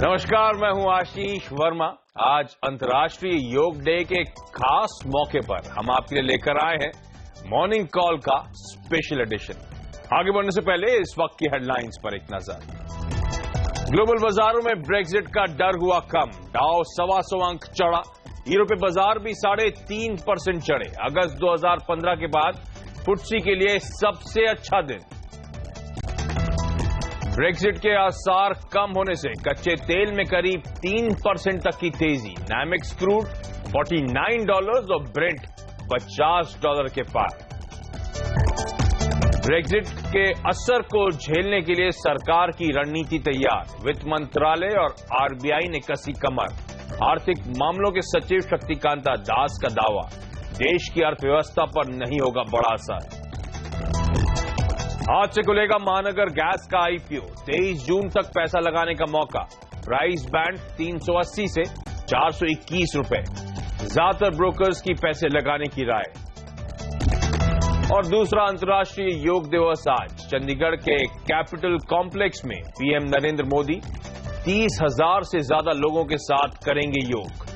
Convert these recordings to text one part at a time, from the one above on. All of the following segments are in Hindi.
नमस्कार, मैं हूं आशीष वर्मा। आज अंतर्राष्ट्रीय योग डे के खास मौके पर हम आपके लिए लेकर आए हैं मॉर्निंग कॉल का स्पेशल एडिशन। आगे बढ़ने से पहले इस वक्त की हेडलाइंस पर एक नजर। ग्लोबल बाजारों में ब्रेक्जिट का डर हुआ कम, डाउ 125 अंक चढ़ा। यूरोपीय बाजार भी 3.5% चढ़े। अगस्त 2015 के बाद फुट्सी के लिए सबसे अच्छा दिन। ब्रेक्जिट के आसार कम होने से कच्चे तेल में करीब 3% तक की तेजी। नामेक्स क्रूड $49 और ब्रेंट $50 के पार। ब्रेक्जिट के असर को झेलने के लिए सरकार की रणनीति तैयार। वित्त मंत्रालय और आरबीआई ने कसी कमर। आर्थिक मामलों के सचिव शक्तिकांता दास का दावा, देश की अर्थव्यवस्था पर नहीं होगा बड़ा असर। आज से खुलेगा महानगर गैस का आईपीओ। 23 जून तक पैसा लगाने का मौका। प्राइस बैंड 380 से 421 रुपए। ज्यादातर ब्रोकर्स की पैसे लगाने की राय। और दूसरा अंतर्राष्ट्रीय योग दिवस आज। चंडीगढ़ के कैपिटल कॉम्प्लेक्स में पीएम नरेंद्र मोदी 30,000 से ज्यादा लोगों के साथ करेंगे योग।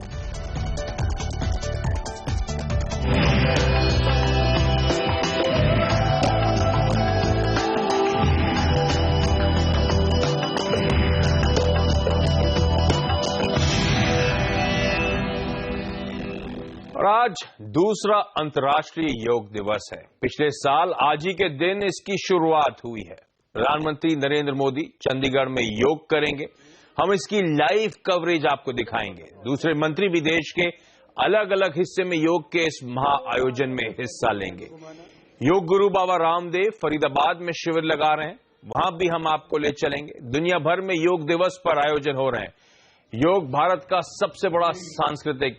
और आज दूसरा अंतर्राष्ट्रीय योग दिवस है। पिछले साल आज ही के दिन इसकी शुरुआत हुई है। प्रधानमंत्री नरेंद्र मोदी चंडीगढ़ में योग करेंगे। हम इसकी लाइव कवरेज आपको दिखाएंगे। दूसरे मंत्री भी देश के अलग अलग हिस्से में योग के इस महा आयोजन में हिस्सा लेंगे। योग गुरु बाबा रामदेव फरीदाबाद में शिविर लगा रहे हैं, वहां भी हम आपको ले चलेंगे। दुनिया भर में योग दिवस पर आयोजन हो रहे हैं। योग भारत का सबसे बड़ा सांस्कृतिक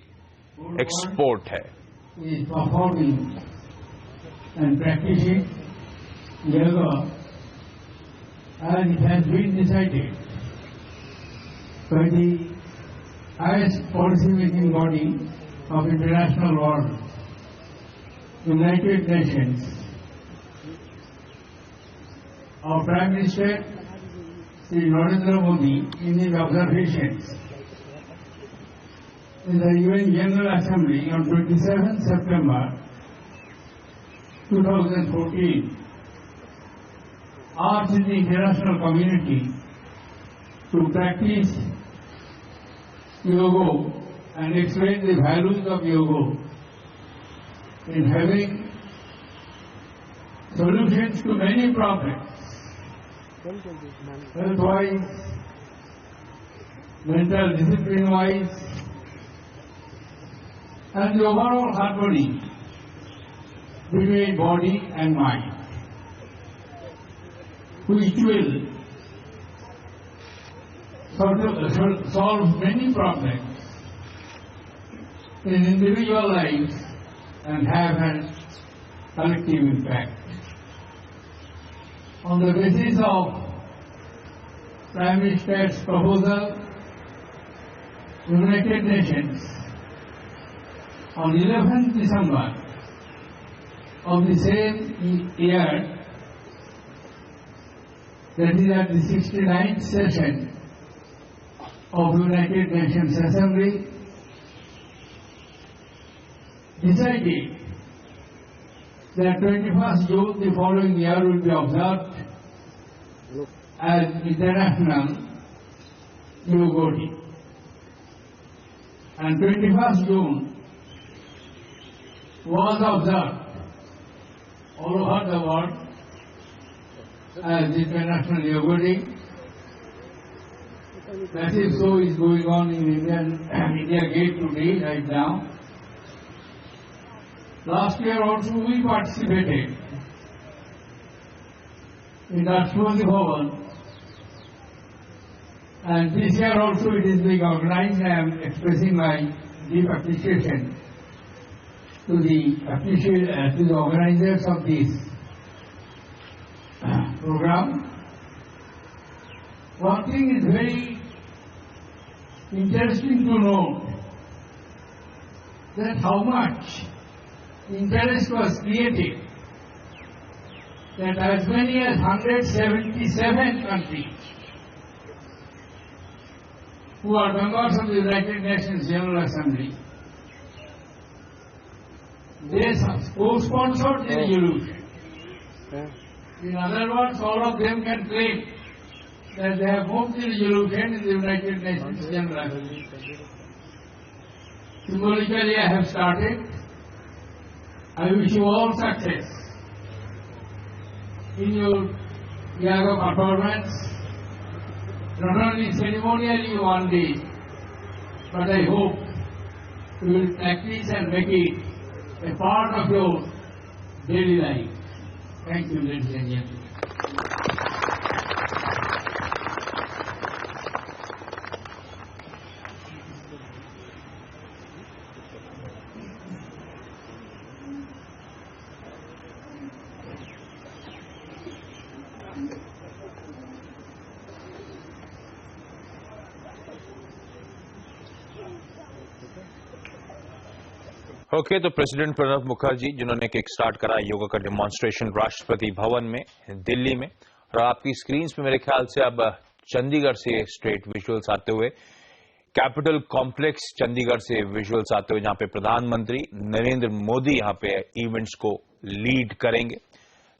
एक्सपोर्ट है। Performing and practicing yoga as it has been decided by the highest policy-making body of international world, United Nations. Our Prime Minister, Shri Narendra Modi, in his observations in the UN General Assembly on 27 September 2014, asked the international community to practice yoga and explain the values of yoga in having solutions to many problems, health-wise, mental discipline-wise, and the overall harmony between body and mind, which will solve many problems in individual lives and have a collective impact. On the basis of Prime Minister's proposal, United Nations on 11th December of the same year, that is at the 69th session of United Nations Assembly, decided that 21st June the following year will be observed as International Yoga Day. And 21st June was observed all over the world as International Yoga Day. Massive show is going on in India Gate today, right now. Last year also we participated in Rashtrapati Bhavan, and this year also it is being organized. I am expressing my deep appreciation to the organizers of this program. One thing is very interesting to note, that how much interest was created, that as many as 177 countries who are members of the United Nations General Assembly, they co-sponsored the resolution. In other words, all of them can claim that they have moved the resolution in the United Nations General Assembly. Symbolically, I have started. I wish you all success in your year of performance, not only ceremonially one day, but I hope you will practice and make it a part of your daily life. Thank you, ladies and gentlemen. Okay, तो प्रेसिडेंट प्रणब मुखर्जी जिन्होंने किक स्टार्ट करा योगा का डेमोन्स्ट्रेशन राष्ट्रपति भवन में दिल्ली में, और आपकी स्क्रीन्स पे मेरे ख्याल से अब चंडीगढ़ से स्ट्रेट विजुअल्स आते हुए, कैपिटल कॉम्प्लेक्स चंडीगढ़ से विजुअल्स आते हुए, जहां पे प्रधानमंत्री नरेंद्र मोदी यहां पे इवेंट्स को लीड करेंगे।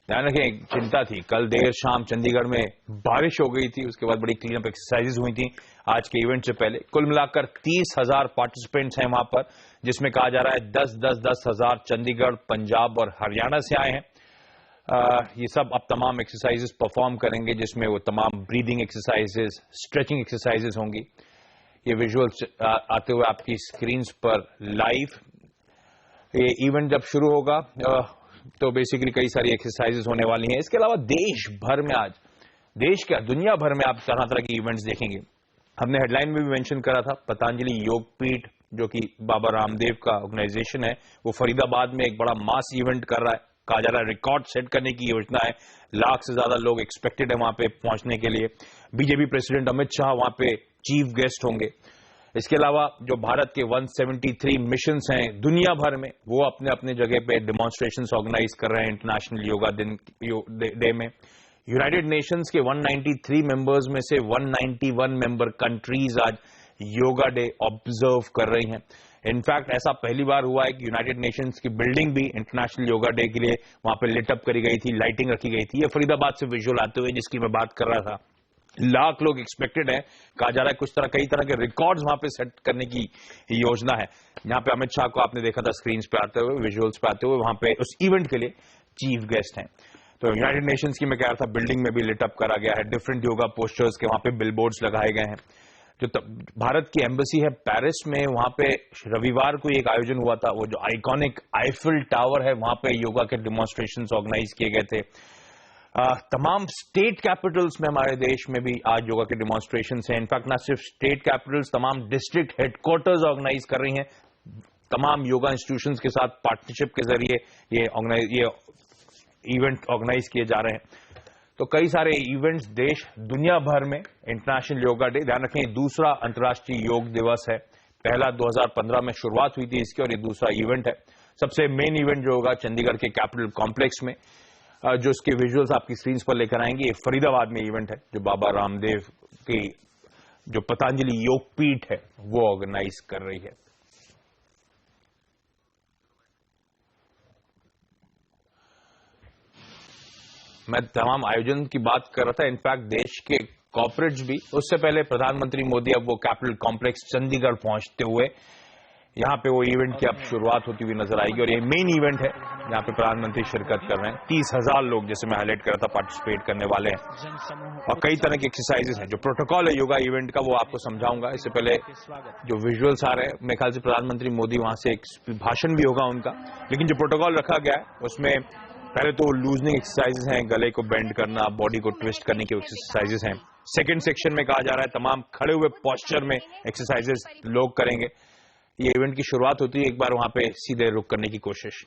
ध्यान रखें, चिंता थी, कल देर शाम चंडीगढ़ में बारिश हो गई थी, उसके बाद बड़ी क्लीन अप एक्सरसाइजेज हुई थी आज के इवेंट से पहले। कुल मिलाकर 30,000 पार्टिसिपेंट्स हैं वहां पर, जिसमें कहा जा रहा है 10,000 चंडीगढ़, पंजाब और हरियाणा से आए हैं। ये सब अब तमाम एक्सरसाइजेस परफॉर्म करेंगे, जिसमें वो तमाम ब्रीदिंग एक्सरसाइजेस, स्ट्रेचिंग एक्सरसाइजेस होंगी। ये विजुअल्स आते हुए आपकी स्क्रीन्स पर लाइव। ये इवेंट जब शुरू होगा तो बेसिकली कई सारी एक्सरसाइजेस होने वाली हैं। इसके अलावा देश भर में आज, देश क्या दुनिया भर में आप तरह तरह की इवेंट्स देखेंगे। हमने हेडलाइन में भी मेंशन करा था, पतंजलि योगपीठ जो कि बाबा रामदेव का ऑर्गेनाइजेशन है, वो फरीदाबाद में एक बड़ा मास इवेंट कर रहा है। कहा जा रहा है रिकॉर्ड सेट करने की योजना है, 1 लाख से ज्यादा लोग एक्सपेक्टेड है वहां पे पहुंचने के लिए। बीजेपी प्रेसिडेंट अमित शाह वहां पे चीफ गेस्ट होंगे। इसके अलावा जो भारत के 173 मिशंस हैं दुनिया भर में, वो अपने अपने जगह पे डेमोन्स्ट्रेशंस ऑर्गेनाइज कर रहे हैं इंटरनेशनल योगा डे में। यूनाइटेड नेशंस के 193 मेंबर्स में से 191 मेंबर कंट्रीज आज योगा डे ऑब्जर्व कर रही हैं। इनफैक्ट ऐसा पहली बार हुआ है कि यूनाइटेड नेशंस की बिल्डिंग भी इंटरनेशनल योगा डे के लिए वहां पे लिट अप करी गई थी, लाइटिंग रखी गई थी। ये फरीदाबाद से विजुअल आते हुए जिसकी मैं बात कर रहा था, 1 लाख लोग एक्सपेक्टेड है। कहा जा रहा है कुछ तरह कई तरह के रिकॉर्ड्स वहां पे सेट करने की योजना है। यहाँ पे अमित शाह को आपने देखा था स्क्रीन पे आते हुए, विजुअल्स पे आते हुए, वहां पे उस इवेंट के लिए चीफ गेस्ट हैं। तो यूनाइटेड नेशंस की मैं कह रहा था बिल्डिंग में भी लिट अप करा गया है, डिफरेंट योगा पोस्टर्स के वहां पे बिलबोर्ड्स लगाए गए हैं। जो भारत की एम्बेसी है पेरिस में, वहां पे रविवार को एक आयोजन हुआ था, वो जो आइकॉनिक आईफिल टावर है वहां पे योगा के डेमोन्स्ट्रेशंस ऑर्गेनाइज किए गए थे। तमाम स्टेट कैपिटल्स में हमारे देश में भी आज योगा के डेमोन्स्ट्रेशंस हैं। इनफैक्ट ना सिर्फ स्टेट कैपिटल्स, तमाम डिस्ट्रिक्ट हेडक्वार्टर्स ऑर्गेनाइज कर रही हैं। तमाम योगा इंस्टीट्यूशंस के साथ पार्टनरशिप के जरिए ये इवेंट ऑर्गेनाइज किए जा रहे हैं। तो कई सारे इवेंट्स देश दुनिया भर में। इंटरनेशनल योगा डे, ध्यान रखें, दूसरा अंतर्राष्ट्रीय योग दिवस है। पहला 2015 में शुरुआत हुई थी इसकी, और ये दूसरा इवेंट है। सबसे मेन इवेंट जो होगा चंडीगढ़ के कैपिटल कॉम्प्लेक्स में, जो इसके विजुअल्स आपकी स्क्रीन पर लेकर आएंगे, ये फरीदाबाद में इवेंट है जो बाबा रामदेव की जो पतंजलि योगपीठ है वो ऑर्गेनाइज कर रही है। मैं तमाम आयोजन की बात कर रहा था। इनफैक्ट देश के कॉर्पोरेट्स भी, उससे पहले प्रधानमंत्री मोदी अब वो कैपिटल कॉम्प्लेक्स चंडीगढ़ पहुंचते हुए यहां पे वो इवेंट की अब शुरुआत होती हुई नजर आएगी, और ये मेन इवेंट है जहां पे प्रधानमंत्री शिरकत कर रहे हैं। 30,000 लोग, जैसे मैं हाईलाइट कर रहा था, पार्टिसिपेट करने वाले हैं, और कई तरह की एक्सरसाइजेस हैं। जो प्रोटोकॉल है योगा इवेंट का वो आपको समझाऊंगा। इससे पहले जो विजुअल्स आ रहे हैं, मेरे ख्याल से प्रधानमंत्री मोदी वहां से एक भाषण भी होगा उनका, लेकिन जो प्रोटोकॉल रखा गया है उसमें पहले तो लूजनिंग एक्सरसाइजेस हैं, गले को बेंड करना, बॉडी को ट्विस्ट करने की एक्सरसाइजेस हैं। सेकंड सेक्शन में कहा जा रहा है तमाम खड़े हुए पोस्चर में एक्सरसाइजेस लोग करेंगे। ये इवेंट की शुरुआत होती है, एक बार वहां पे सीधे रुक करने की कोशिश।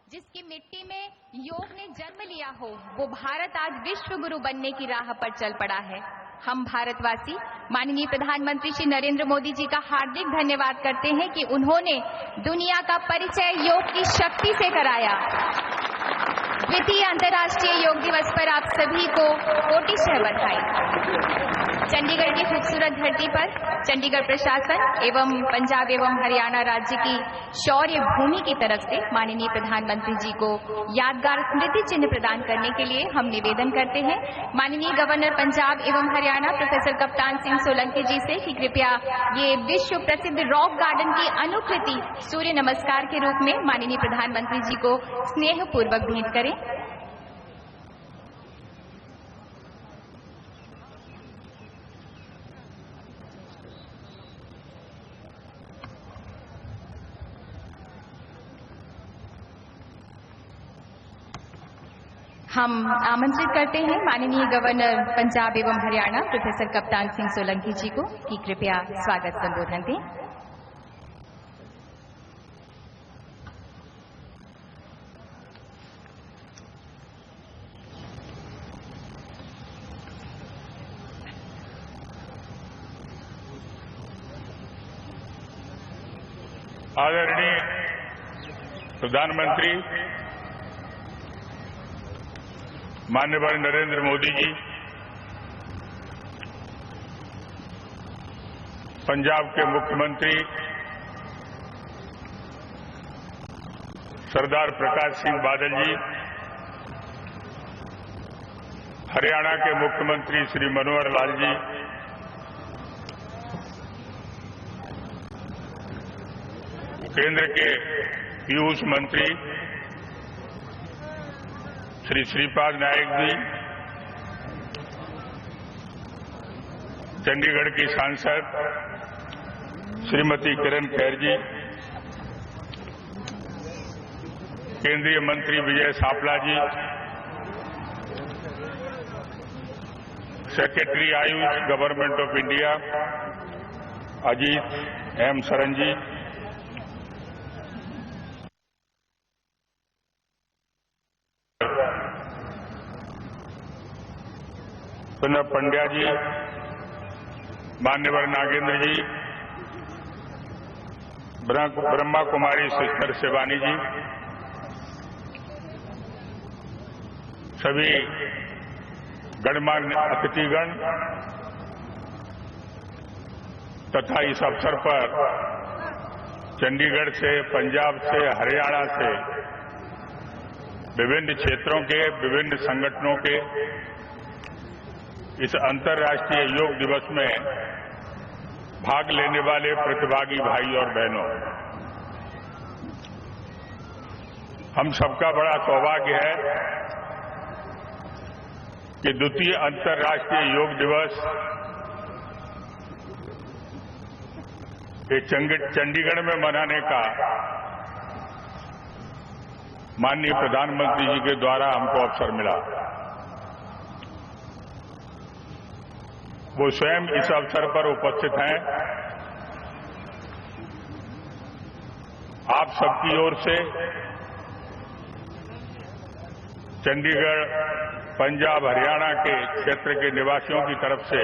जिसकी मिट्टी में योग ने जन्म लिया हो, वो भारत आज विश्व गुरु बनने की राह पर चल पड़ा है। हम भारतवासी माननीय प्रधानमंत्री श्री नरेंद्र मोदी जी का हार्दिक धन्यवाद करते हैं कि उन्होंने दुनिया का परिचय योग की शक्ति से कराया। द्वितीय अंतर्राष्ट्रीय योग दिवस पर आप सभी को कोटि बधाई। चंडीगढ़ की खूबसूरत धरती पर चंडीगढ़ प्रशासन एवं पंजाब एवं हरियाणा राज्य की शौर्य भूमि की तरफ से माननीय प्रधानमंत्री जी को यादगार स्मृति चिन्ह प्रदान करने के लिए हम निवेदन करते हैं माननीय गवर्नर पंजाब एवं हरियाणा प्रोफेसर कप्तान सिंह सोलंकी जी से कि कृपया ये विश्व प्रसिद्ध रॉक गार्डन की अनुकृति सूर्य नमस्कार के रूप में माननीय प्रधानमंत्री जी को स्नेहपूर्वक भेंट करें। हम आमंत्रित करते हैं माननीय गवर्नर पंजाब एवं हरियाणा प्रोफेसर कप्तान सिंह सोलंकी जी को कि कृपया स्वागत संबोधन दें। आदरणीय प्रधानमंत्री माननीय नरेंद्र मोदी जी, पंजाब के मुख्यमंत्री सरदार प्रकाश सिंह बादल जी, हरियाणा के मुख्यमंत्री श्री मनोहर लाल जी, केंद्र के पीयूष मंत्री श्री श्रीपाद नायक जी, चंडीगढ़ की सांसद श्रीमती किरण खेर जी, केंद्रीय मंत्री Vijay Sapla ji, secretary Ayush government of India Ajit M Saran ji, Sunar Pandya ji, मान्यवर नागेंद्र जी, ब्रह्मा कुमारी सिस्टर शिवानी जी, सभी गणमान्य अतिथिगण तथा इस अवसर पर चंडीगढ़ से, पंजाब से, हरियाणा से, विभिन्न क्षेत्रों के, विभिन्न संगठनों के इस अंतर्राष्ट्रीय योग दिवस में भाग लेने वाले प्रतिभागी भाई और बहनों, हम सबका बड़ा सौभाग्य है कि द्वितीय अंतर्राष्ट्रीय योग दिवस ये चंडीगढ़ में मनाने का माननीय प्रधानमंत्री जी के द्वारा हमको अवसर मिला। वो स्वयं इस अवसर पर उपस्थित हैं। आप सबकी ओर से चंडीगढ़, पंजाब, हरियाणा के क्षेत्र के निवासियों की तरफ से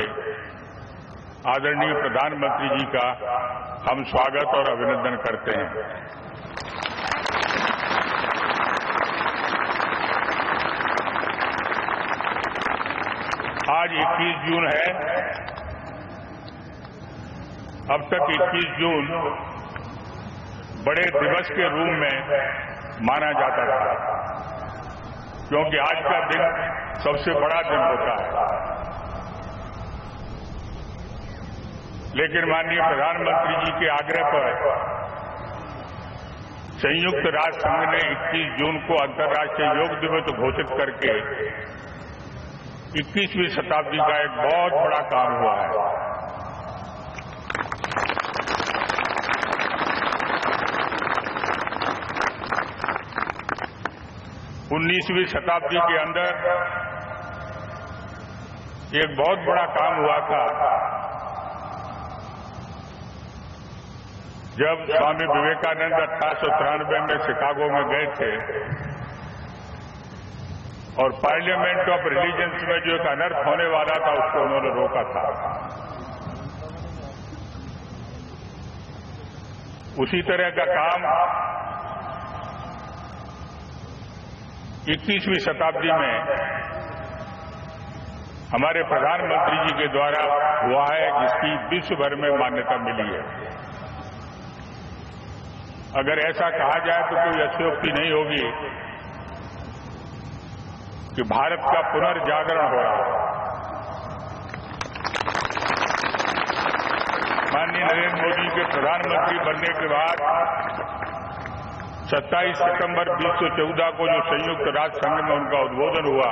आदरणीय प्रधानमंत्री जी का हम स्वागत और अभिनंदन करते हैं। आज 21 जून है। अब तक 21 जून बड़े दिवस के रूप में माना जाता था, क्योंकि आज का दिन सबसे बड़ा दिन होता है। लेकिन माननीय प्रधानमंत्री जी के आग्रह पर संयुक्त राष्ट्र संघ ने 21 जून को अंतर्राष्ट्रीय योग दिवस घोषित करके 21वीं शताब्दी का एक बहुत बड़ा काम हुआ है। उन्नीसवीं शताब्दी के अंदर एक बहुत बड़ा काम हुआ था, जब स्वामी विवेकानंद 1893 में शिकागो में गए थे और पार्लियामेंट ऑफ रिलीजन्स में जो एक अनर्थ होने वाला था उसको उन्होंने रोका था। उसी तरह का काम 21वीं शताब्दी में हमारे प्रधानमंत्री जी के द्वारा हुआ है, जिसकी विश्व भर में मान्यता मिली है। अगर ऐसा कहा जाए तो कोई अतिशयोक्ति नहीं होगी कि भारत का पुनर्जागरण हो रहा है। माननीय नरेंद्र मोदी के प्रधानमंत्री बनने के बाद 27 सितंबर 2014 को जो संयुक्त राष्ट्र संघ में उनका उद्बोधन हुआ,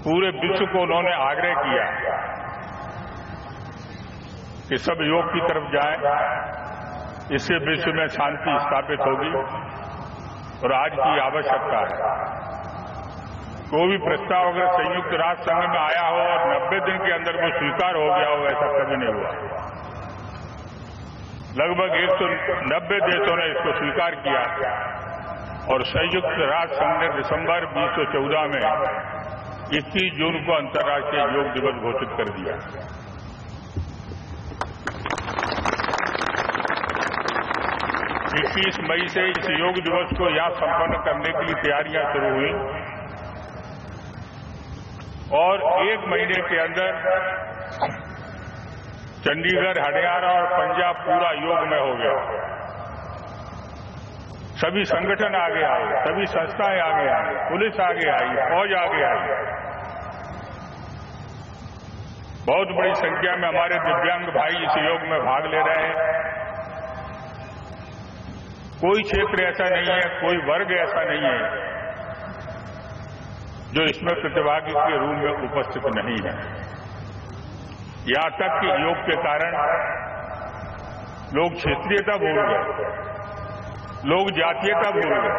पूरे विश्व को उन्होंने आग्रह किया कि सब योग की तरफ जाएं, इससे विश्व में शांति स्थापित होगी और आज की आवश्यकता है। कोई भी प्रस्ताव अगर संयुक्त राष्ट्र संघ में आया हो और 90 दिन के अंदर वो स्वीकार हो गया हो, ऐसा कभी नहीं हुआ। लगभग 190 देशों ने इसको स्वीकार किया और संयुक्त राष्ट्र संघ ने दिसंबर 2014 में 21 जून को अंतर्राष्ट्रीय योग दिवस घोषित कर दिया। 21 मई से इस योग दिवस को यहां संपन्न करने के लिए तैयारियां शुरू हुई और 1 महीने के अंदर चंडीगढ़, हरियाणा और पंजाब पूरा योगमय हो गया। सभी संगठन आगे आए, सभी संस्थाएं आगे आई, पुलिस आगे आई, फौज आगे आई। बहुत बड़ी संख्या में हमारे दिव्यांग भाई इस योग में भाग ले रहे हैं। कोई क्षेत्र ऐसा नहीं है, कोई वर्ग ऐसा नहीं है जो इसमें प्रतिभागी के रूप में उपस्थित नहीं है। यहां तक कि योग के कारण लोग क्षेत्रीयता भूल गए, लोग जातीयता भूल गए,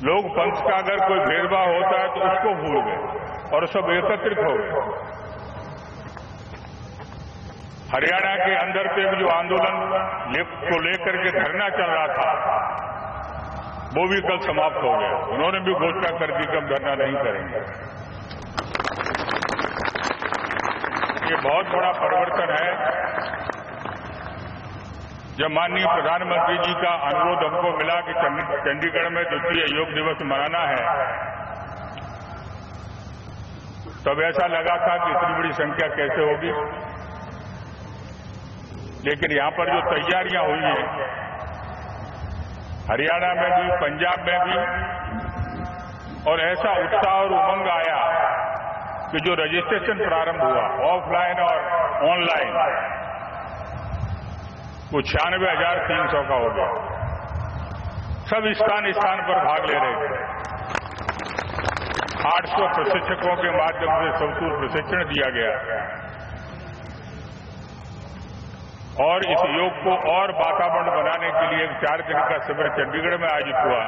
लोग पंथ का अगर कोई भेदभाव होता है तो उसको भूल गए और सब एकत्रित हो गए। हरियाणा के अंदर पे जो आंदोलन को लेकर के धरना चल रहा था, वो भी कल समाप्त हो गया। उन्होंने भी घोषणा कर दी कि हम धरना नहीं करेंगे। ये बहुत बड़ा परिवर्तन है। जब माननीय प्रधानमंत्री जी का अनुरोध हमको मिला कि चंडीगढ़ में द्वितीय योग दिवस मनाना है, तब ऐसा लगा था कि इतनी बड़ी संख्या कैसे होगी। लेकिन यहां पर जो तैयारियां हुई हैं, हरियाणा में भी, पंजाब में भी, और ऐसा उत्साह और उमंग आया कि जो रजिस्ट्रेशन प्रारंभ हुआ ऑफलाइन और ऑनलाइन, वो 96,300 का हो गया। सब स्थान स्थान पर भाग ले रहे थे। 800 प्रशिक्षकों के माध्यम से सबको प्रशिक्षण दिया गया और इस योग को और वातावरण बनाने के लिए एक 4 दिन का शिविर चंडीगढ़ में आयोजित हुआ।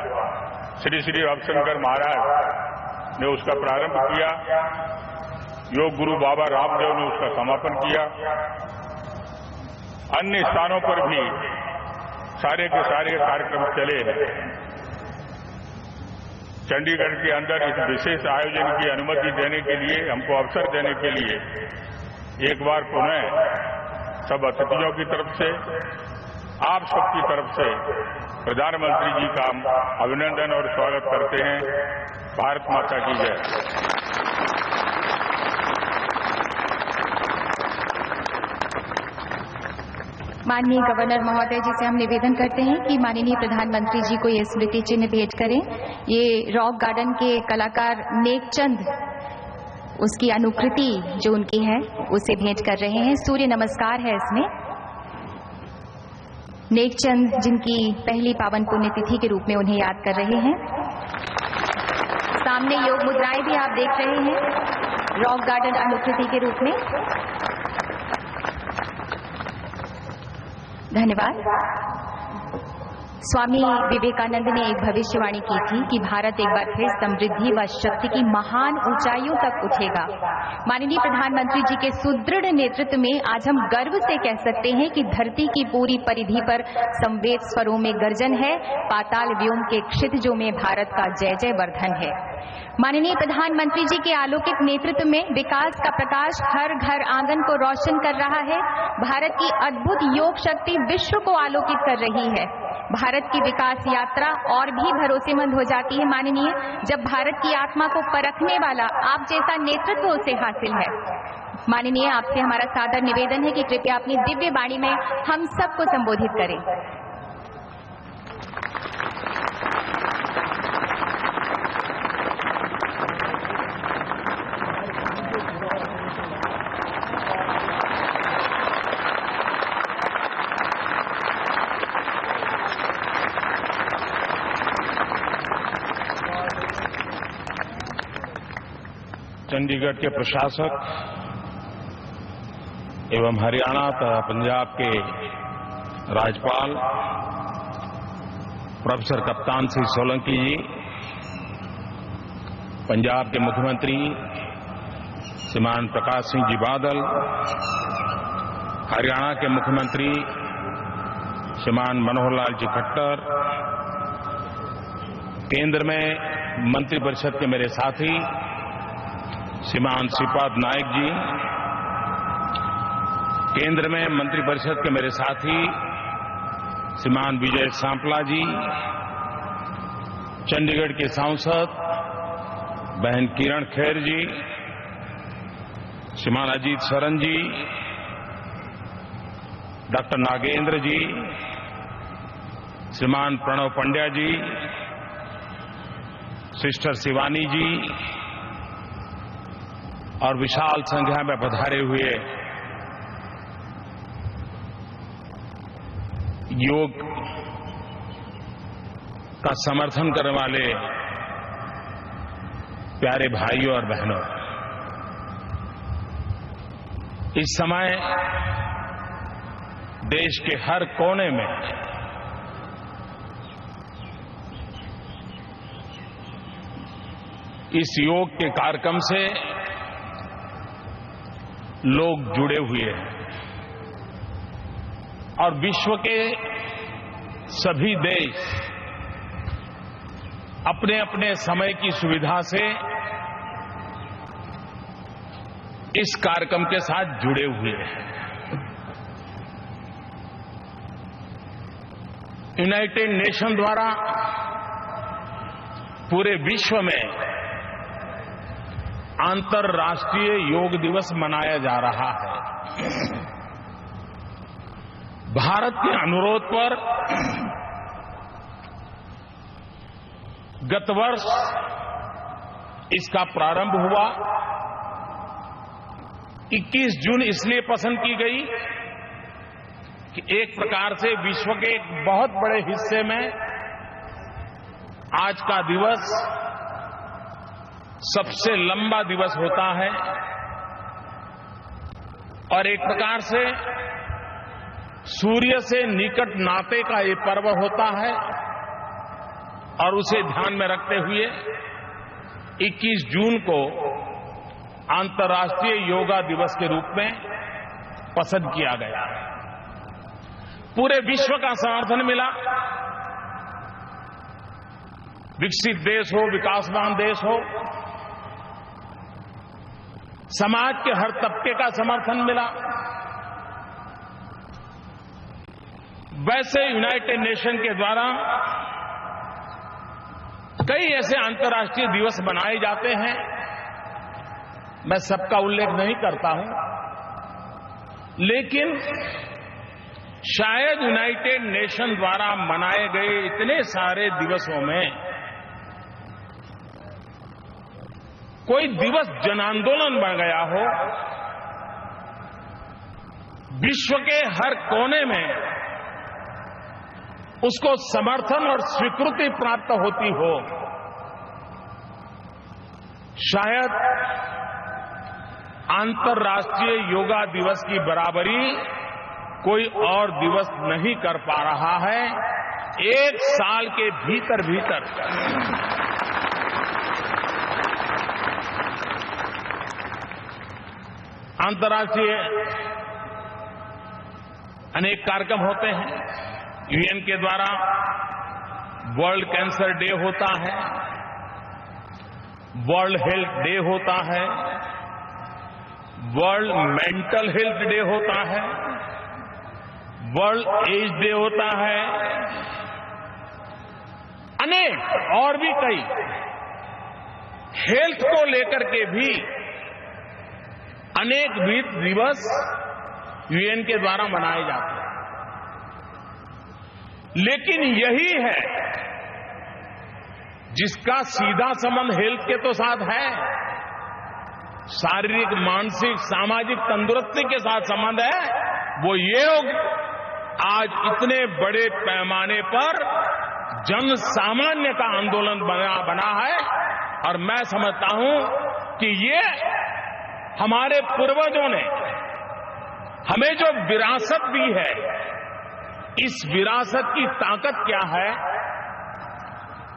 श्री श्री रविशंकर महाराज ने उसका प्रारंभ किया, योग गुरु बाबा रामदेव ने उसका समापन किया। अन्य स्थानों पर भी सारे के सारे कार्यक्रम चले हैं। चंडीगढ़ के अंदर इस विशेष आयोजन की अनुमति देने के लिए, हमको अवसर देने के लिए एक बार पुनः सब अतिथियों की तरफ से, आप सबकी तरफ से प्रधानमंत्री जी का हम अभिनंदन और स्वागत करते हैं। भारत माता की जय। माननीय गवर्नर महोदय जी से हम निवेदन करते हैं कि माननीय प्रधानमंत्री जी को ये स्मृति चिन्ह भेंट करें। ये रॉक गार्डन के कलाकार नेकचंद, उसकी अनुकृति जो उनकी है उसे भेंट कर रहे हैं। सूर्य नमस्कार है इसमें। नेकचंद जिनकी पहली पावन पुण्यतिथि के रूप में उन्हें याद कर रहे हैं। सामने योग मुद्राएं भी आप देख रहे हैं रॉक गार्डन अनुकृति के रूप में। धन्यवाद। स्वामी विवेकानंद ने एक भविष्यवाणी की थी कि भारत एक बार फिर समृद्धि व शक्ति की महान ऊंचाइयों तक उठेगा। माननीय प्रधानमंत्री जी के सुदृढ़ नेतृत्व में आज हम गर्व से कह सकते हैं कि धरती की पूरी परिधि पर संवेद स्वरों में गर्जन है, पाताल व्योम के क्षितिजों में भारत का जय जय वर्धन है। माननीय प्रधानमंत्री जी के अलौकिक नेतृत्व में विकास का प्रकाश हर घर आंगन को रोशन कर रहा है। भारत की अद्भुत योग शक्ति विश्व को आलोकित कर रही है। भारत की विकास यात्रा और भी भरोसेमंद हो जाती है माननीय, जब भारत की आत्मा को परखने वाला आप जैसा नेतृत्व उसे हासिल है। माननीय, आपसे हमारा सादर निवेदन है कि कृपया अपनी दिव्य वाणी में हम सबको संबोधित करें। चंडीगढ़ के प्रशासक एवं हरियाणा तथा पंजाब के राज्यपाल प्रोफेसर कप्तान सिंह सोलंकी जी, पंजाब के मुख्यमंत्री श्रीमान प्रकाश सिंह जी बादल, हरियाणा के मुख्यमंत्री श्रीमान मनोहर लाल जी खट्टर, केंद्र में मंत्रिपरिषद के मेरे साथी श्रीमान श्रीपाद नायक जी, केंद्र में मंत्रिपरिषद के मेरे साथी श्रीमान विजय सांपला जी, चंडीगढ़ के सांसद बहन किरण खेर जी, श्रीमान अजीत शरण जी, डॉक्टर नागेंद्र जी, श्रीमान प्रणव पंड्या जी, सिस्टर शिवानी जी और विशाल संख्या में पधारे हुए योग का समर्थन करने वाले प्यारे भाइयों और बहनों, इस समय देश के हर कोने में इस योग के कार्यक्रम से लोग जुड़े हुए हैं और विश्व के सभी देश अपने अपने समय की सुविधा से इस कार्यक्रम के साथ जुड़े हुए हैं। यूनाइटेड नेशन द्वारा पूरे विश्व में अंतर्राष्ट्रीय योग दिवस मनाया जा रहा है। भारत के अनुरोध पर गत वर्ष इसका प्रारंभ हुआ। 21 जून इसलिए पसंद की गई कि एक प्रकार से विश्व के एक बहुत बड़े हिस्से में आज का दिवस सबसे लंबा दिवस होता है और एक प्रकार से सूर्य से निकट नाते का ये पर्व होता है और उसे ध्यान में रखते हुए 21 जून को अंतर्राष्ट्रीय योगा दिवस के रूप में पसंद किया गया। पूरे विश्व का समर्थन मिला। विकसित देश हो, विकासमान देश हो, समाज के हर तबके का समर्थन मिला। वैसे यूनाइटेड नेशन के द्वारा कई ऐसे अंतर्राष्ट्रीय दिवस मनाए जाते हैं, मैं सबका उल्लेख नहीं करता हूं, लेकिन शायद यूनाइटेड नेशन द्वारा मनाए गए इतने सारे दिवसों में कोई दिवस जन आंदोलन बन गया हो, विश्व के हर कोने में उसको समर्थन और स्वीकृति प्राप्त होती हो, शायद अंतर्राष्ट्रीय योगा दिवस की बराबरी कोई और दिवस नहीं कर पा रहा है। एक साल के भीतर भीतर अंतर्राष्ट्रीय अनेक कार्यक्रम होते हैं। यूएन के द्वारा वर्ल्ड कैंसर डे होता है, वर्ल्ड हेल्थ डे होता है, वर्ल्ड मेंटल हेल्थ डे होता है, वर्ल्ड एज डे होता है, अनेक और भी कई हेल्थ को लेकर के भी अनेक दिवस यूएन के द्वारा मनाए जाते हैं। लेकिन यही है जिसका सीधा संबंध हेल्थ के तो साथ है, शारीरिक, मानसिक, सामाजिक तंदुरुस्ती के साथ संबंध है, वो योग आज इतने बड़े पैमाने पर जन सामान्य का आंदोलन बना है। और मैं समझता हूं कि ये हमारे पूर्वजों ने हमें जो विरासत दी है, इस विरासत की ताकत क्या है,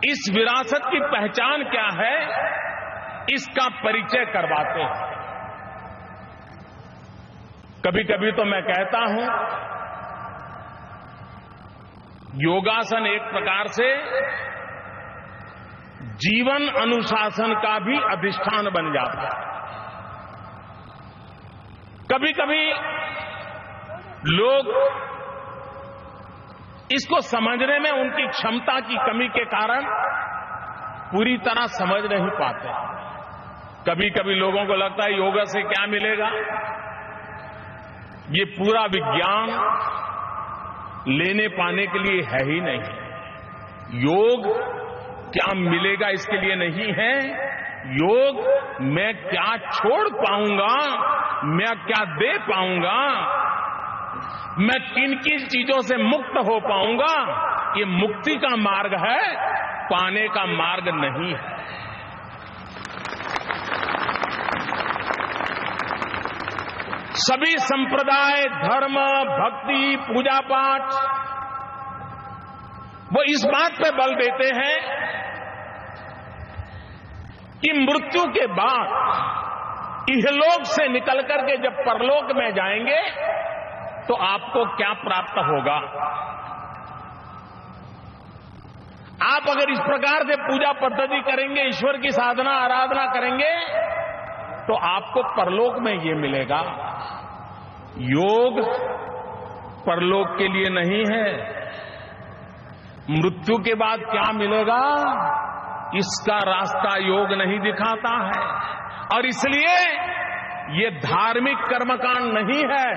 इस विरासत की पहचान क्या है, इसका परिचय करवाते हैं। कभी कभी तो मैं कहता हूं योगासन एक प्रकार से जीवन अनुशासन का भी अधिष्ठान बन जाता है। कभी कभी लोग इसको समझने में उनकी क्षमता की कमी के कारण पूरी तरह समझ नहीं पाते। कभी कभी लोगों को लगता है योगा से क्या मिलेगा, ये पूरा विज्ञान लेने पाने के लिए है ही नहीं। योग क्या मिलेगा इसके लिए नहीं है, योग मैं क्या छोड़ पाऊंगा, मैं क्या दे पाऊंगा, मैं किन किन चीजों से मुक्त हो पाऊंगा, ये मुक्ति का मार्ग है, पाने का मार्ग नहीं है। सभी संप्रदाय, धर्म, भक्ति, पूजा पाठ वो इस बात पे बल देते हैं कि मृत्यु के बाद इहलोक से निकल करके जब परलोक में जाएंगे तो आपको क्या प्राप्त होगा। आप अगर इस प्रकार से पूजा पद्धति करेंगे, ईश्वर की साधना आराधना करेंगे, तो आपको परलोक में ये मिलेगा। योग परलोक के लिए नहीं है। मृत्यु के बाद क्या मिलेगा, इसका रास्ता योग नहीं दिखाता है। और इसलिए ये धार्मिक कर्मकांड नहीं है।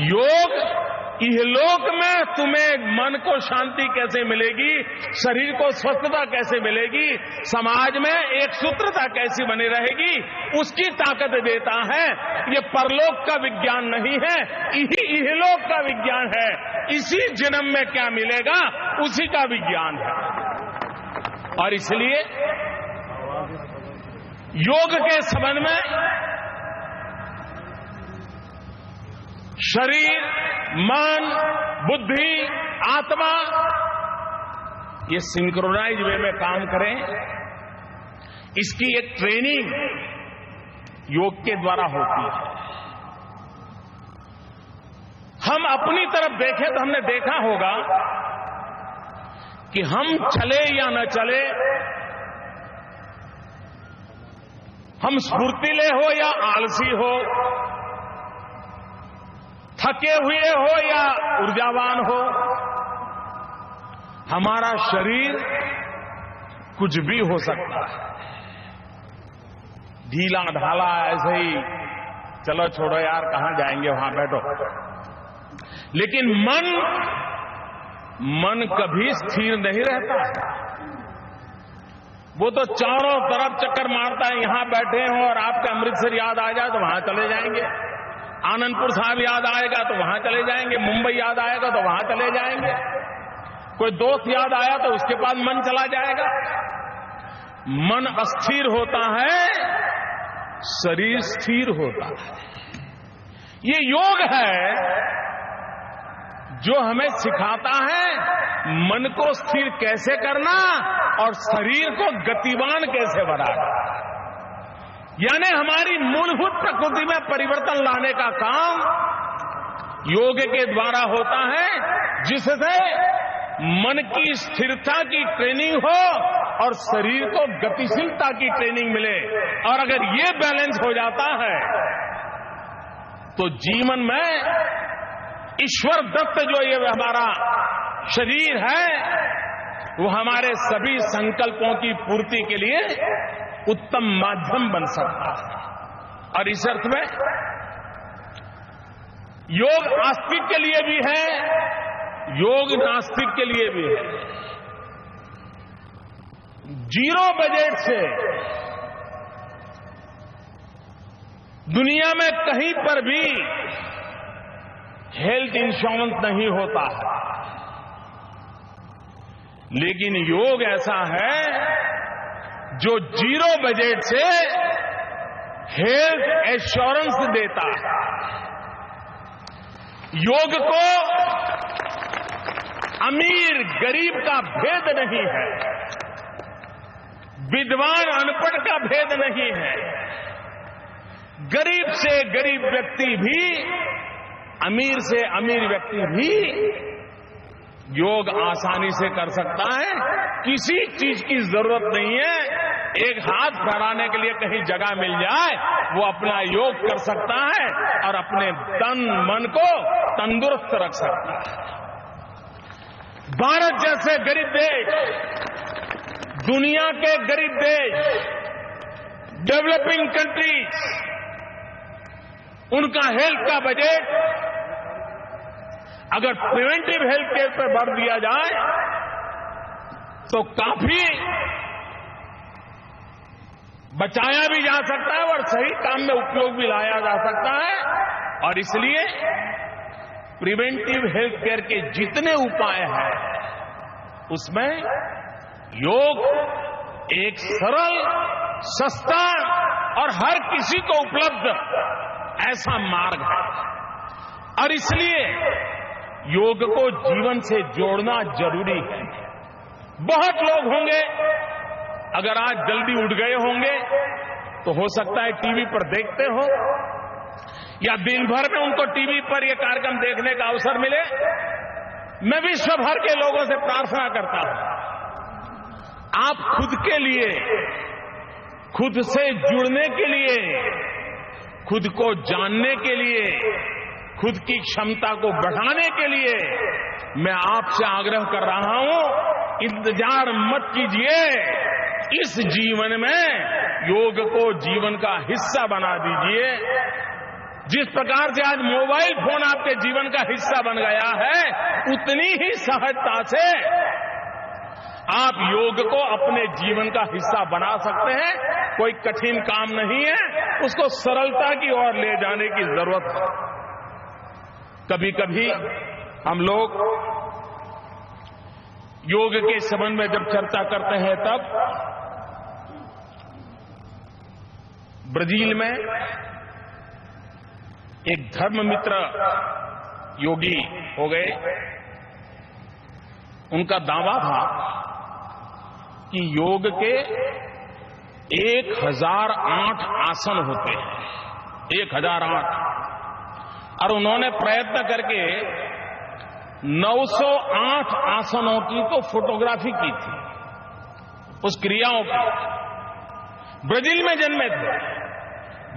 योग इहलोक में तुम्हें मन को शांति कैसे मिलेगी, शरीर को स्वस्थता कैसे मिलेगी, समाज में एक सूत्रता कैसी बनी रहेगी, उसकी ताकत देता है। ये परलोक का विज्ञान नहीं है, इहलोक का विज्ञान है। इसी जन्म में क्या मिलेगा, उसी का विज्ञान है। और इसलिए योग के संबंध में शरीर, मन, बुद्धि, आत्मा ये सिंक्रोनाइज वे में काम करें, इसकी एक ट्रेनिंग योग के द्वारा होती है। हम अपनी तरफ देखें तो हमने देखा होगा कि हम चले या न चले, हम स्फूर्तिले हो या आलसी हो, थके हुए हो या ऊर्जावान हो, हमारा शरीर कुछ भी हो सकता है। ढीला ढाला ऐसे ही चलो छोड़ो यार कहां जाएंगे, वहां बैठो। लेकिन मन कभी स्थिर नहीं रहता। वो तो चारों तरफ चक्कर मारता है। यहां बैठे हो और आपके अमृतसर याद आ जाए तो वहां चले जाएंगे, आनंदपुर साहब याद आएगा तो वहां चले जाएंगे, मुंबई याद आएगा तो वहां चले जाएंगे, कोई दोस्त याद आया तो उसके पास मन चला जाएगा। मन अस्थिर होता है, शरीर स्थिर होता है। ये योग है जो हमें सिखाता है मन को स्थिर कैसे करना और शरीर को गतिवान कैसे बनाना। यानी हमारी मूलभूत प्रकृति में परिवर्तन लाने का काम योग के द्वारा होता है, जिससे मन की स्थिरता की ट्रेनिंग हो और शरीर को गतिशीलता की ट्रेनिंग मिले। और अगर ये बैलेंस हो जाता है तो जीवन में ईश्वर दत्त जो ये हमारा शरीर है, वो हमारे सभी संकल्पों की पूर्ति के लिए उत्तम माध्यम बन सकता है। और इस अर्थ में योग आस्तिक के लिए भी है, योग नास्तिक के लिए भी है। जीरो बजट से दुनिया में कहीं पर भी हेल्थ इंश्योरेंस नहीं होता है, लेकिन योग ऐसा है जो जीरो बजट से हेल्थ एश्योरेंस देता है। योग को अमीर गरीब का भेद नहीं है, विद्वान अनपढ़ का भेद नहीं है। गरीब से गरीब व्यक्ति भी, अमीर से अमीर व्यक्ति भी योग आसानी से कर सकता है। किसी चीज की जरूरत नहीं है, एक हाथ फहराने के लिए कहीं जगह मिल जाए वो अपना योग कर सकता है और अपने तन मन को तंदुरुस्त रख सकता है। भारत जैसे गरीब देश, दुनिया के गरीब देश, डेवलपिंग कंट्रीज, उनका हेल्थ का बजट अगर प्रिवेंटिव हेल्थ केयर पर भर दिया जाए तो काफी बचाया भी जा सकता है और सही काम में उपयोग भी लाया जा सकता है। और इसलिए प्रिवेंटिव हेल्थ केयर के जितने उपाय हैं उसमें योग एक सरल, सस्ता और हर किसी को उपलब्ध ऐसा मार्ग है। और इसलिए योग को जीवन से जोड़ना जरूरी है। बहुत लोग होंगे, अगर आज जल्दी उठ गए होंगे तो हो सकता है टीवी पर देखते हो या दिन भर में उनको टीवी पर यह कार्यक्रम देखने का अवसर मिले। मैं विश्व भर के लोगों से प्रार्थना करता हूं, आप खुद के लिए, खुद से जुड़ने के लिए, खुद को जानने के लिए, खुद की क्षमता को बढ़ाने के लिए मैं आपसे आग्रह कर रहा हूं, इंतजार मत कीजिए। इस जीवन में योग को जीवन का हिस्सा बना दीजिए। जिस प्रकार से आज मोबाइल फोन आपके जीवन का हिस्सा बन गया है, उतनी ही सहजता से आप योग को अपने जीवन का हिस्सा बना सकते हैं। कोई कठिन काम नहीं है, उसको सरलता की ओर ले जाने की जरूरत है। कभी कभी हम लोग योग के संबंध में जब चर्चा करते हैं तब ब्राजील में एक धर्ममित्र योगी हो गए, उनका दावा था कि योग के 1008 आसन होते हैं, 1008, और उन्होंने प्रयत्न करके 908 आसनों की तो फोटोग्राफी की थी, उस क्रियाओं की। ब्राजील में जन्मे थे,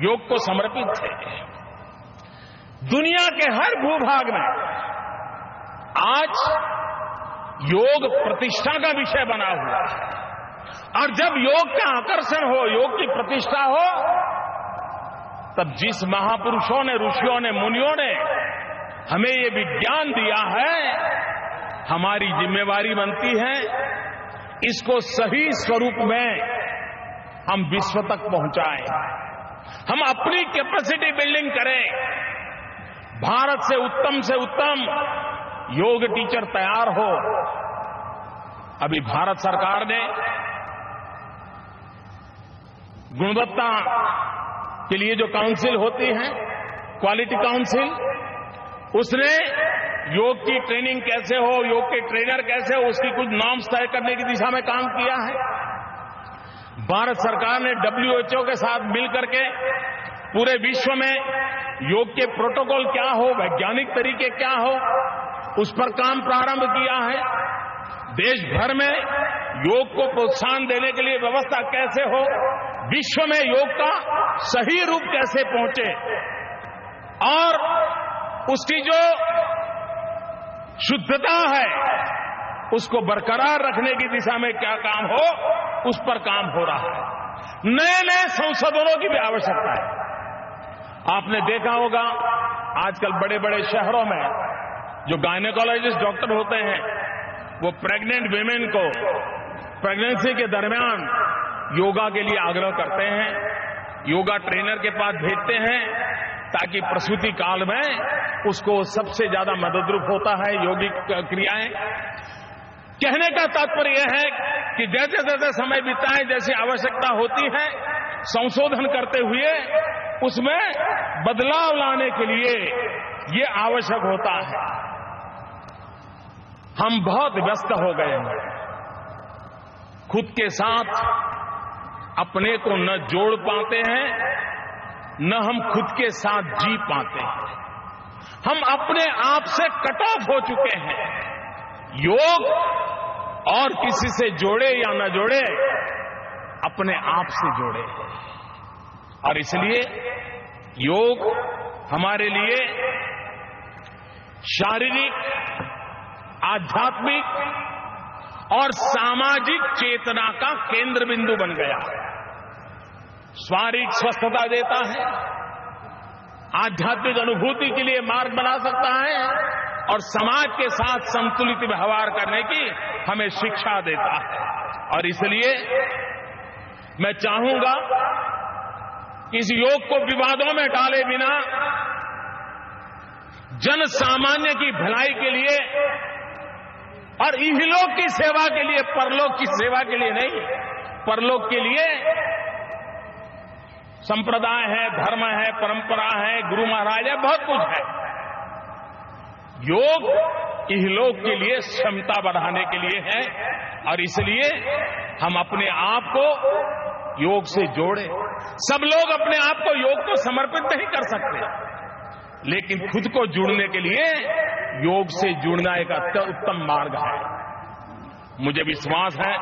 योग को समर्पित थे। दुनिया के हर भूभाग में आज योग प्रतिष्ठा का विषय बना हुआ है। और जब योग का आकर्षण हो, योग की प्रतिष्ठा हो, तब जिस महापुरुषों ने, ऋषियों ने, मुनियों ने हमें ये विज्ञान दिया है, हमारी जिम्मेवारी बनती है इसको सही स्वरूप में हम विश्व तक पहुंचाएं। हम अपनी कैपेसिटी बिल्डिंग करें। भारत से उत्तम योग टीचर तैयार हो। अभी भारत सरकार ने गुणवत्ता के लिए जो काउंसिल होती है, क्वालिटी काउंसिल, उसने योग की ट्रेनिंग कैसे हो, योग के ट्रेनर कैसे हो, उसकी कुछ नॉर्म्स तय करने की दिशा में काम किया है। भारत सरकार ने WHO के साथ मिलकर के पूरे विश्व में योग के प्रोटोकॉल क्या हो, वैज्ञानिक तरीके क्या हो, उस पर काम प्रारंभ किया है। देश भर में योग को प्रोत्साहन देने के लिए व्यवस्था कैसे हो, विश्व में योग का सही रूप कैसे पहुंचे, और उसकी जो शुद्धता है, उसको बरकरार रखने की दिशा में क्या काम हो, उस पर काम हो रहा है। नए नए संशोधनों की भी आवश्यकता है। आपने देखा होगा आजकल बड़े बड़े शहरों में जो गायनेकोलॉजिस्ट डॉक्टर होते हैं वो प्रेग्नेंट वीमेन को प्रेगनेंसी के दरमियान योगा के लिए आग्रह करते हैं, योगा ट्रेनर के पास भेजते हैं ताकि प्रसूति काल में उसको सबसे ज्यादा मददरूप होता है योगिक क्रियाएं। कहने का तात्पर्य यह है कि जैसे जैसे समय बीतता है, जैसी आवश्यकता होती है, संशोधन करते हुए उसमें बदलाव लाने के लिए ये आवश्यक होता है। हम बहुत व्यस्त हो गए हैं, खुद के साथ अपने को न जोड़ पाते हैं, न हम खुद के साथ जी पाते हैं। हम अपने आप से कट ऑफ हो चुके हैं। योग और किसी से जोड़े या न जोड़े, अपने आप से जोड़े। और इसलिए योग हमारे लिए शारीरिक, आध्यात्मिक और सामाजिक चेतना का केंद्र बिंदु बन गया। शारीरिक स्वस्थता देता है, आध्यात्मिक अनुभूति के लिए मार्ग बना सकता है और समाज के साथ संतुलित व्यवहार करने की हमें शिक्षा देता है। और इसलिए मैं चाहूंगा कि इस योग को विवादों में डाले बिना जन सामान्य की भलाई के लिए और इहलोक की सेवा के लिए, परलोक की सेवा के लिए नहीं, परलोक के लिए संप्रदाय है, धर्म है, परंपरा है, गुरु महाराज है, बहुत कुछ है। योग इहलोक के लिए क्षमता बढ़ाने के लिए है और इसलिए हम अपने आप को योग से जोड़े। सब लोग अपने आप को योग को समर्पित नहीं कर सकते, लेकिन खुद को जुड़ने के लिए योग से जुड़ना एक उत्तम मार्ग है। मुझे विश्वास है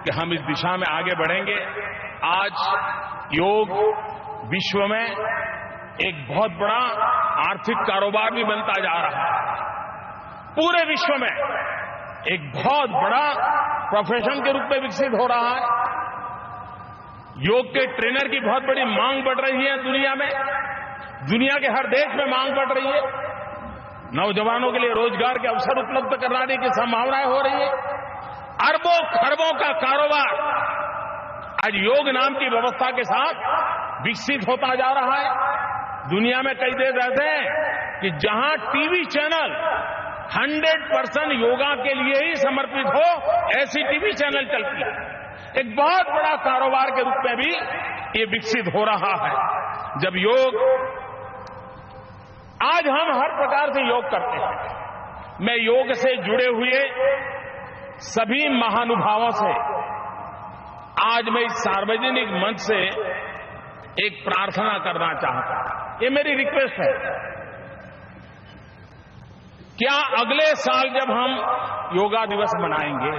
कि हम इस दिशा में आगे बढ़ेंगे। आज योग विश्व में एक बहुत बड़ा आर्थिक कारोबार भी बनता जा रहा है। पूरे विश्व में एक बहुत बड़ा प्रोफेशन के रूप में विकसित हो रहा है। योग के ट्रेनर की बहुत बड़ी मांग बढ़ रही है दुनिया में, दुनिया के हर देश में मांग बढ़ रही है। नौजवानों के लिए रोजगार के अवसर उपलब्ध कराने की संभावनाएं हो रही है। अरबों खरबों का कारोबार आज योग नाम की व्यवस्था के साथ विकसित होता जा रहा है। दुनिया में कई देश ऐसे हैं कि जहां टीवी चैनल 100% योगा के लिए ही समर्पित हो, ऐसी टीवी चैनल चलती है। एक बहुत बड़ा कारोबार के रूप में भी ये विकसित हो रहा है। जब योग, आज हम हर प्रकार से योग करते हैं। मैं योग से जुड़े हुए सभी महानुभावों से आज मैं इस सार्वजनिक मंच से एक प्रार्थना करना चाहता हूं। ये मेरी रिक्वेस्ट है। क्या अगले साल जब हम योगा दिवस मनाएंगे,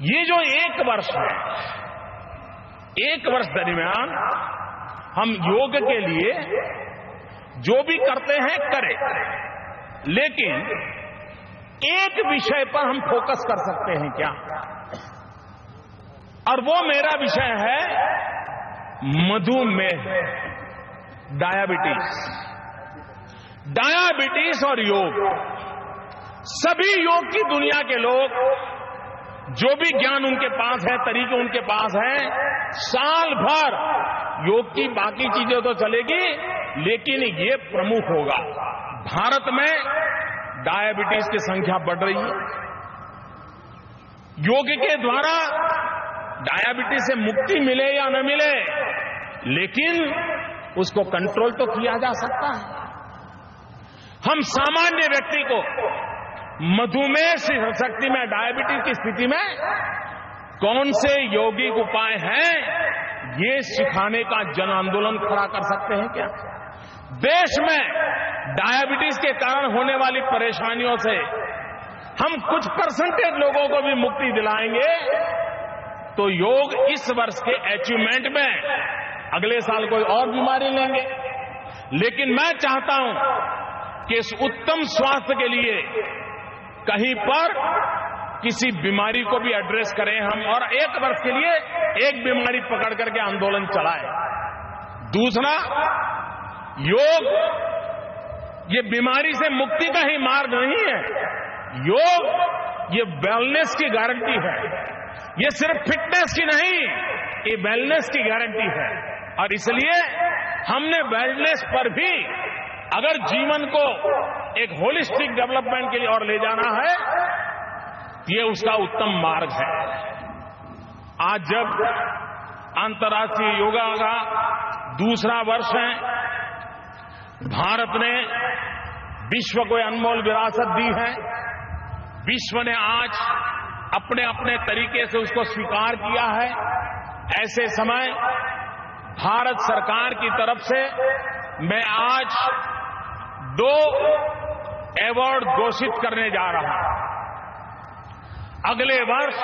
ये जो एक वर्ष है, एक वर्ष दरमियान हम योग के लिए जो भी करते हैं करें, लेकिन एक विषय पर हम फोकस कर सकते हैं क्या? और वो मेरा विषय है मधुमेह, डायबिटीज। डायबिटीज और योग, सभी योग की दुनिया के लोग, जो भी ज्ञान उनके पास है, तरीके उनके पास हैं, साल भर योग की बाकी चीजें तो चलेगी, लेकिन ये प्रमुख होगा। भारत में डायबिटीज की संख्या बढ़ रही है। योग के द्वारा डायबिटीज से मुक्ति मिले या न मिले, लेकिन उसको कंट्रोल तो किया जा सकता है। हम सामान्य व्यक्ति को मधुमेह शक्ति में, डायबिटीज की स्थिति में कौन से यौगिक उपाय हैं, ये सिखाने का जन आंदोलन खड़ा कर सकते हैं क्या? देश में डायबिटीज के कारण होने वाली परेशानियों से हम कुछ परसेंटेज लोगों को भी मुक्ति दिलाएंगे तो योग इस वर्ष के अचीवमेंट में अगले साल कोई और बीमारी लेंगे। लेकिन मैं चाहता हूं कि इस उत्तम स्वास्थ्य के लिए कहीं पर किसी बीमारी को भी एड्रेस करें हम, और 1 वर्ष के लिए एक बीमारी पकड़ करके आंदोलन चलाएं। दूसरा, योग ये बीमारी से मुक्ति का ही मार्ग नहीं है। योग ये वेलनेस की गारंटी है। ये सिर्फ फिटनेस की नहीं, ये वेलनेस की गारंटी है। और इसलिए हमने वेलनेस पर भी अगर जीवन को एक होलिस्टिक डेवलपमेंट के लिए और ले जाना है, ये उसका उत्तम मार्ग है। आज जब अंतर्राष्ट्रीय योगा का दूसरा वर्ष है, भारत ने विश्व को अनमोल विरासत दी है। विश्व ने आज अपने अपने तरीके से उसको स्वीकार किया है। ऐसे समय भारत सरकार की तरफ से मैं आज 2 अवार्ड घोषित करने जा रहा हूं। अगले वर्ष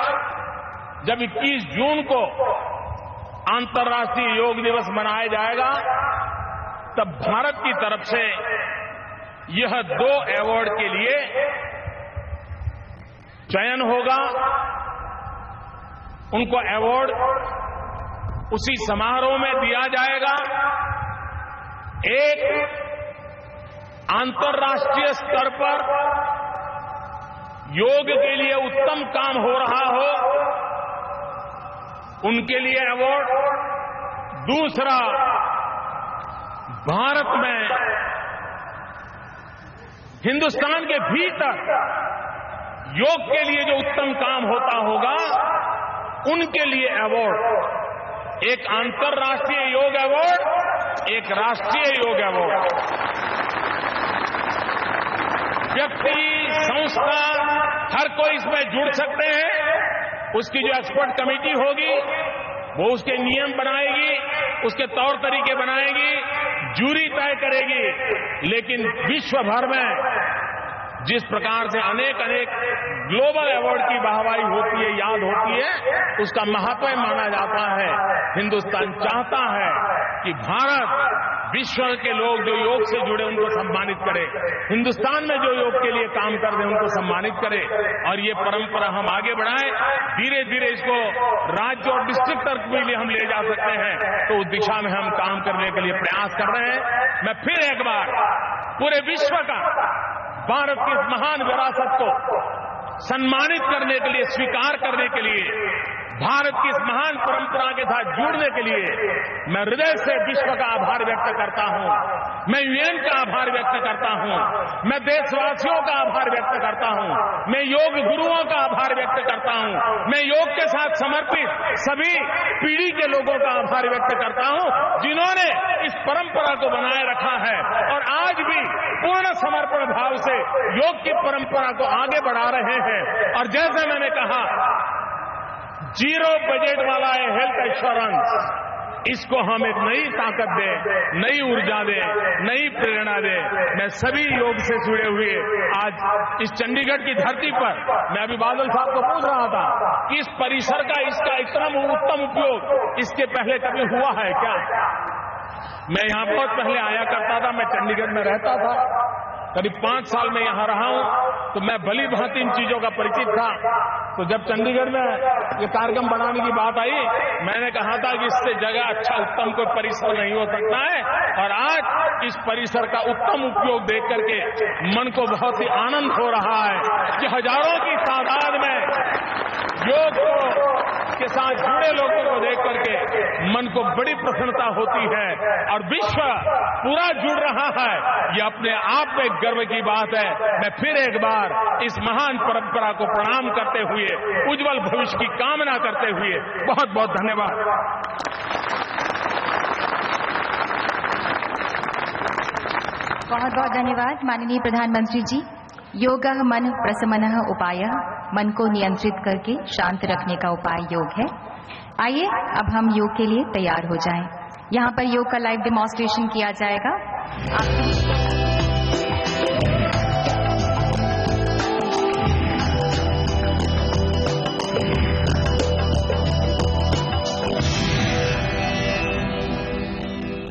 जब 21 जून को अंतर्राष्ट्रीय योग दिवस मनाया जाएगा, तब भारत की तरफ से यह 2 अवार्ड के लिए चयन होगा। उनको अवार्ड उसी समारोह में दिया जाएगा। एक अंतर्राष्ट्रीय स्तर पर योग के लिए उत्तम काम हो रहा हो, उनके लिए अवार्ड। दूसरा, भारत में हिंदुस्तान के भीतर योग के लिए जो उत्तम काम होता होगा, उनके लिए अवार्ड। एक अंतर्राष्ट्रीय योग अवार्ड, एक राष्ट्रीय योग अवार्ड। व्यक्ति, संस्था, हर कोई इसमें जुड़ सकते हैं। उसकी जो एक्सपर्ट कमेटी होगी वो उसके नियम बनाएगी, उसके तौर तरीके बनाएगी, जूरी तय करेगी। लेकिन विश्व भर में जिस प्रकार से अनेक ग्लोबल अवार्ड की वाहवाही होती है, याद होती है, उसका महत्व माना जाता है। हिंदुस्तान चाहता है कि भारत विश्व के लोग जो योग से जुड़े उनको सम्मानित करे, हिंदुस्तान में जो योग के लिए काम कर रहे हैं उनको सम्मानित करे, और ये परंपरा हम आगे बढ़ाएं। धीरे धीरे इसको राज्य और डिस्ट्रिक्ट तक भी हम ले जा सकते हैं, तो उस दिशा में हम काम करने के लिए प्रयास कर रहे हैं। मैं फिर एक बार पूरे विश्व का भारत की इस महान विरासत को सम्मानित करने के लिए, स्वीकार करने के लिए, भारत की इस महान परंपरा के साथ जुड़ने के लिए मैं हृदय से विश्व का आभार व्यक्त करता हूं। मैं यूएन का आभार व्यक्त करता हूं। मैं देशवासियों का आभार व्यक्त करता हूं। मैं योग गुरुओं का आभार व्यक्त करता हूं। मैं योग के साथ समर्पित सभी पीढ़ी के लोगों का आभार व्यक्त करता हूं, जिन्होंने इस परंपरा को बनाए रखा है और आज भी पूर्ण समर्पण भाव से योग की परंपरा को आगे बढ़ा रहे हैं। और जैसे मैंने कहा, 0 बजट वाला है हेल्थ इंश्योरेंस, इसको हम एक नई ताकत दें, नई ऊर्जा दें, नई प्रेरणा दें। मैं सभी योग से जुड़े हुए आज इस चंडीगढ़ की धरती पर, मैं अभी बादल साहब को पूछ रहा था कि इस परिसर का, इसका इतना उत्तम उपयोग इसके पहले कभी हुआ है क्या? मैं यहां बहुत पहले आया करता था, मैं चंडीगढ़ में रहता था, करीब 5 साल में यहां रहा हूं, तो मैं भली भांति इन चीजों का परिचित था। तो जब चंडीगढ़ में ये कार्यक्रम बनाने की बात आई, मैंने कहा था कि इससे जगह अच्छा उत्तम कोई परिसर नहीं हो सकता है। और आज इस परिसर का उत्तम उपयोग देख करके मन को बहुत ही आनंद हो रहा है कि हजारों की तादाद में योग के साथ जुड़े लोगों को देख करके मन को बड़ी प्रसन्नता होती है और विश्व पूरा जुड़ रहा है। ये अपने आप में गर्व की बात है। मैं फिर एक बार इस महान परंपरा को प्रणाम करते हुए, उज्जवल भविष्य की कामना करते हुए बहुत बहुत धन्यवाद। बहुत बहुत धन्यवाद माननीय प्रधानमंत्री जी। योगः मन प्रशमनः उपायः, मन को नियंत्रित करके शांत रखने का उपाय योग है। आइए अब हम योग के लिए तैयार हो जाएं। यहाँ पर योग का लाइव डेमोन्स्ट्रेशन किया जाएगा।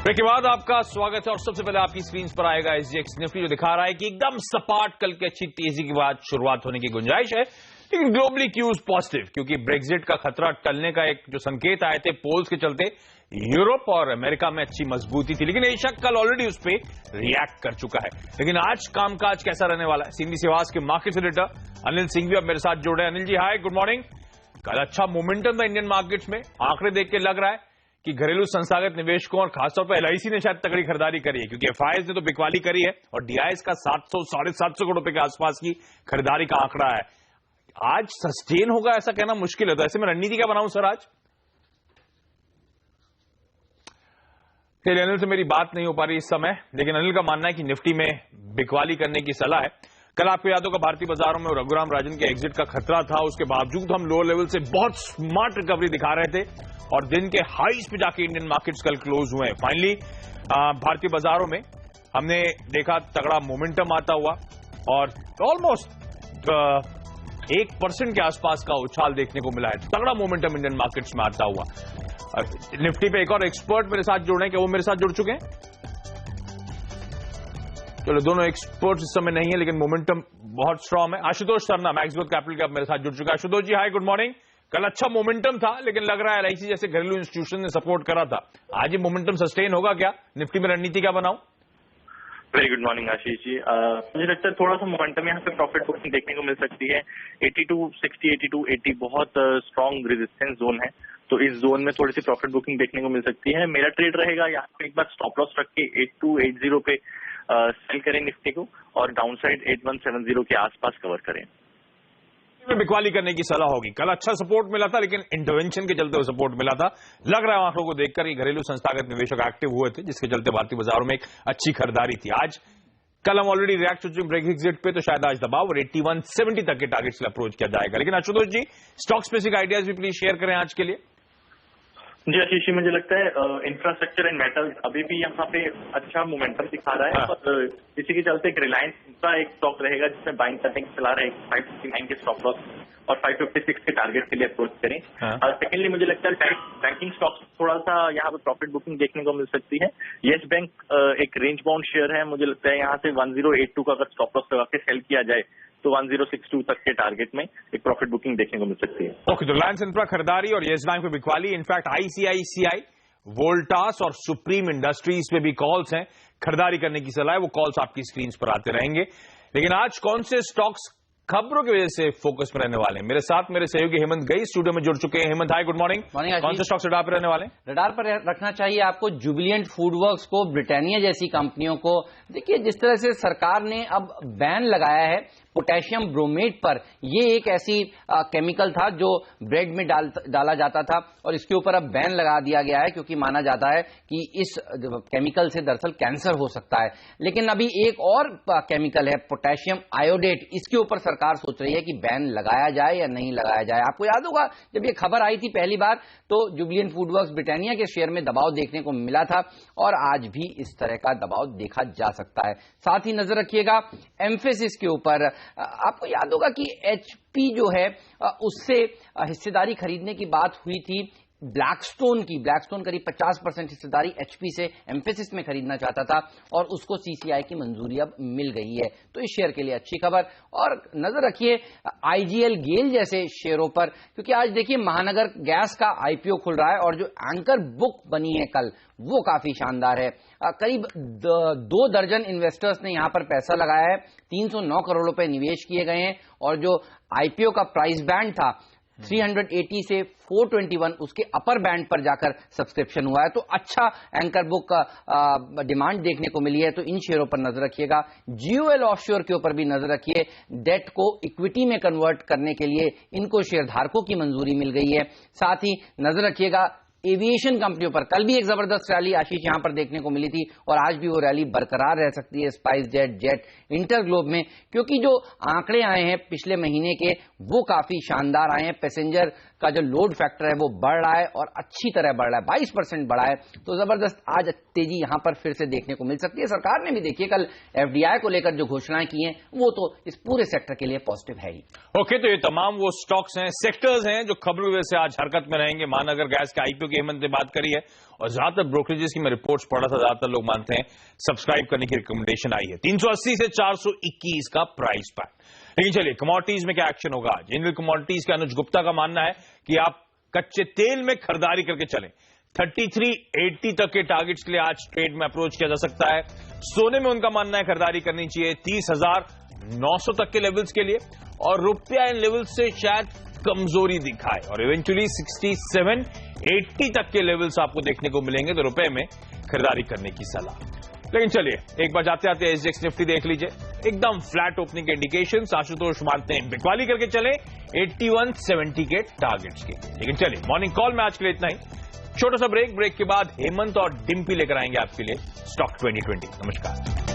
ब्रेक के बाद आपका स्वागत है और सबसे पहले आपकी स्क्रीन पर आएगा एसजीएक्स निफ्टी, जो दिखा रहा है कि एकदम सपाट कल की अच्छी तेजी के बाद शुरुआत होने की गुंजाइश है, लेकिन ग्लोबली क्यूज पॉजिटिव, क्योंकि ब्रेक्जिट का खतरा टलने का एक जो संकेत आए थे पोल्स के चलते यूरोप और अमेरिका में अच्छी मजबूती थी, लेकिन एशिया कल ऑलरेडी उस पर रिएक्ट कर चुका है। लेकिन आज कामकाज कैसा रहने वाला है? सीएनबी सेवास के मार्केट एडिटर अनिल सिंह भी अब मेरे साथ जुड़ रहे हैं। अनिल जी हाय, गुड मॉर्निंग। कल अच्छा मोमेंटम था इंडियन मार्केट्स में, आंकड़े देख के लग रहा है कि घरेलू संस्थागत निवेशकों और खासतौर पर एलआईसी ने शायद तगड़ी खरीदारी करी है, क्योंकि एफआईएस ने तो बिकवाली करी है और डीआईएस का 700-750 करोड़ रुपए के आसपास की खरीदारी का आंकड़ा है। आज सस्टेन होगा ऐसा कहना मुश्किल है, तो ऐसे में रणनीति क्या बनाऊं सर आज? फिर अनिल से मेरी बात नहीं हो पा रही इस समय, लेकिन अनिल का मानना है कि निफ्टी में बिकवाली करने की सलाह है। कल आपको याद होगा भारतीय बाजारों में रघुराम राजन के एग्जिट का खतरा था, उसके बावजूद हम लोअर लेवल से बहुत स्मार्ट रिकवरी दिखा रहे थे और दिन के हाईज पे जाके इंडियन मार्केट्स कल क्लोज हुए। फाइनली भारतीय बाजारों में हमने देखा तगड़ा मोमेंटम आता हुआ और ऑलमोस्ट 1% के आसपास का उछाल देखने को मिला है। तगड़ा मोमेंटम इंडियन मार्केट्स में आता हुआ। निफ्टी पे एक और एक्सपर्ट मेरे साथ जुड़ रहे हैं, क्या वो मेरे साथ जुड़ चुके हैं? चलो, दोनों एक्सपर्ट इस समय नहीं है, लेकिन मोमेंटम बहुत स्ट्रांग है। आशुतोष सरना मैक्सवेल कैपिटल के अब मेरे साथ जुड़ चुका है। आशुतोष जी हाय, गुड मॉर्निंग। कल अच्छा मोमेंटम था, लेकिन लग रहा है एलआईसी जैसे घरेलू इंस्टीट्यूशन ने सपोर्ट करा था। आज ये मोमेंटम सस्टेन होगा क्या? निफ्टी में रणनीति क्या बनाऊं? Very good morning Ashish ji. मुझे लगता है थोड़ा सा मोमेंटम यहाँ पे प्रॉफिट बुकिंग देखने को मिल सकती है। 8260, 8280 बहुत स्ट्रॉन्ग रेजिस्टेंस जोन है, तो इस जोन में थोड़ी सी प्रॉफिट बुकिंग देखने को मिल सकती है। मेरा ट्रेड रहेगा यहाँ पे एक बार स्टॉप लॉस रख के 8280 पे सेल करें निफ्टी को और डाउनसाइड 8170 के आसपास कवर करें। बिकवाली करने की सलाह होगी। कल अच्छा सपोर्ट मिला था, लेकिन इंटरवेंशन के चलते वो सपोर्ट मिला था। लग रहा है आंकड़ों को देखकर ये घरेलू संस्थागत निवेशक एक्टिव हुए थे, जिसके चलते भारतीय बाजारों में एक अच्छी खरीदारी थी। आज कल हम ऑलरेडी रिएक्ट हो चुके ब्रेक एग्जिट पे, तो शायद आज दबाव और 8170 तक के टारगेट्स से अप्रोच किया जाएगा। लेकिन आशुतोष जी, स्टॉक स्पेसिफिक आइडियाज भी प्लीज शेयर करें आज के लिए। जी आशीष जी, मुझे लगता है इंफ्रास्ट्रक्चर एंड मेटल्स अभी भी यहाँ पे अच्छा मोमेंटम दिखा रहा है और इसी के चलते एक रिलायंस का एक स्टॉक रहेगा जिसमें बाइंग करने चला रहा है 559 के स्टॉप लॉस और 556 के टारगेट के लिए अप्रोच करें। सेकेंडली मुझे लगता है बैंकिंग स्टॉक्स थोड़ा सा यहाँ पे प्रॉफिट बुकिंग देखने को मिल सकती है। येस बैंक एक रेंज बाउंड शेयर है, मुझे लगता है यहाँ से 1082 का अगर स्टॉप लॉस लगा के सेल किया जाए तो 1062 तक के टारगेट में एक प्रॉफिट बुकिंग देखने को मिल सकती है। ओके, तो रिलायंस इंफ्रा खरीदारी और येस बैंक पे बिकवाली। इनफैक्ट आईसीआईसीआई, वोल्टास और सुप्रीम इंडस्ट्रीज पे भी कॉल्स हैं, खरीदारी करने की सलाह है। वो कॉल्स आपकी स्क्रीन पर आते रहेंगे। लेकिन आज कौन से स्टॉक्स खबरों की वजह से फोकस में रहने वाले हैं? मेरे साथ मेरे सहयोगी हेमंत गई स्टूडियो में जुड़ चुके हैं। हेमंत हाय, गुड मॉर्निंग। कौन से स्टॉक्स रडार पर रहने वाले हैं? रडार पर रखना चाहिए आपको जुबिलिएंट फूडवर्क्स को, ब्रिटानिया जैसी कंपनियों को। देखिए, जिस तरह से सरकार ने अब बैन लगाया है पोटेशियम ब्रोमेट पर, ये एक ऐसी केमिकल था जो ब्रेड में डाला जाता था और इसके ऊपर अब बैन लगा दिया गया है, क्योंकि माना जाता है कि इस केमिकल से दरअसल कैंसर हो सकता है। लेकिन अभी एक और केमिकल है पोटेशियम आयोडेट, इसके ऊपर सरकार सोच रही है कि बैन लगाया जाए या नहीं लगाया जाए। आपको याद होगा जब ये खबर आई थी पहली बार, तो जुबिलिएंट फूडवर्क्स ब्रिटानिया के शेयर में दबाव देखने को मिला था और आज भी इस तरह का दबाव देखा जा सकता है। साथ ही नजर रखिएगा एम्फेसिस के ऊपर। आपको याद होगा कि एचपी जो है उससे हिस्सेदारी खरीदने की बात हुई थी ब्लैकस्टोन की। ब्लैकस्टोन करीब 50% हिस्सेदारी एचपी से एम्फेसिस में खरीदना चाहता था और उसको सीसीआई की मंजूरी अब मिल गई है, तो इस शेयर के लिए अच्छी खबर। और नजर रखिए आईजीएल गेल जैसे शेयरों पर, क्योंकि आज देखिए महानगर गैस का आईपीओ खुल रहा है और जो एंकर बुक बनी है कल, वो काफी शानदार है। करीब 2 दर्जन इन्वेस्टर्स ने यहां पर पैसा लगाया है, 309 करोड़ रुपए निवेश किए गए हैं और जो आईपीओ का प्राइस बैंड था 380 से 421, उसके अपर बैंड पर जाकर सब्सक्रिप्शन हुआ है, तो अच्छा एंकर बुक का डिमांड देखने को मिली है। तो इन शेयरों पर नजर रखिएगा। जीओएल ऑफशोर के ऊपर भी नजर रखिए, डेट को इक्विटी में कन्वर्ट करने के लिए इनको शेयरधारकों की मंजूरी मिल गई है। साथ ही नजर रखिएगा एविएशन कंपनियों पर। कल भी एक जबरदस्त रैली आशीष यहां पर देखने को मिली थी और आज भी वो रैली बरकरार रह सकती है स्पाइस जेट, जेट, इंटरग्लोब में, क्योंकि जो आंकड़े आए हैं पिछले महीने के वो काफी शानदार आए हैं। पैसेंजर का जो लोड फैक्टर है वो बढ़ रहा है और अच्छी तरह बढ़ रहा है, 22% बढ़ा है, तो जबरदस्त आज तेजी यहां पर फिर से देखने को मिल सकती है। सरकार ने भी देखिए कल एफडीआई को लेकर जो घोषणाएं की हैं वो तो इस पूरे सेक्टर के लिए पॉजिटिव है ही। ओके, तो ये तमाम वो स्टॉक्स हैं, सेक्टर्स हैं जो खबरों की वजह से आज हरकत में रहेंगे। महानगर गैस के आईपीओ की की हेमंत ने बात करी है और ज्यादातर ब्रोकरेजेस की मैं रिपोर्ट्स पढ़ा था, ज्यादातर लोग मानते हैं सब्सक्राइब करने की रिकमेंडेशन आई है। 380 से 421 का प्राइस पैक। लेकिन चलिए कमोडिटीज में क्या एक्शन होगा आज। इंडियन कमोडिटीज के अनुज गुप्ता का मानना है कि आप कच्चे तेल में खरीदारी करके चलें। 3380 तक के टारगेट्स के लिए आज ट्रेड में अप्रोच किया जा सकता है। सोने में उनका मानना है खरीदारी करनी चाहिए 30,900 तक के लेवल्स के लिए, और रुपया इन लेवल्स से शायद कमजोरी दिखाए और इवेंचुअली 6780 तक के लेवल्स आपको देखने को मिलेंगे, तो रुपए में खरीदारी करने की सलाह। लेकिन चलिए एक बार जाते आते एसजीएक्स निफ्टी देख लीजिए, एकदम फ्लैट ओपनिंग के इंडिकेशंस। आशुतोष मानते हैं बिकवाली करके चले 8170 के टारगेट्स के। लेकिन चलिए मॉर्निंग कॉल में आज के लिए इतना ही। छोटा सा ब्रेक के बाद हेमंत और डिम्पी लेकर आएंगे आपके लिए स्टॉक 2020। नमस्कार।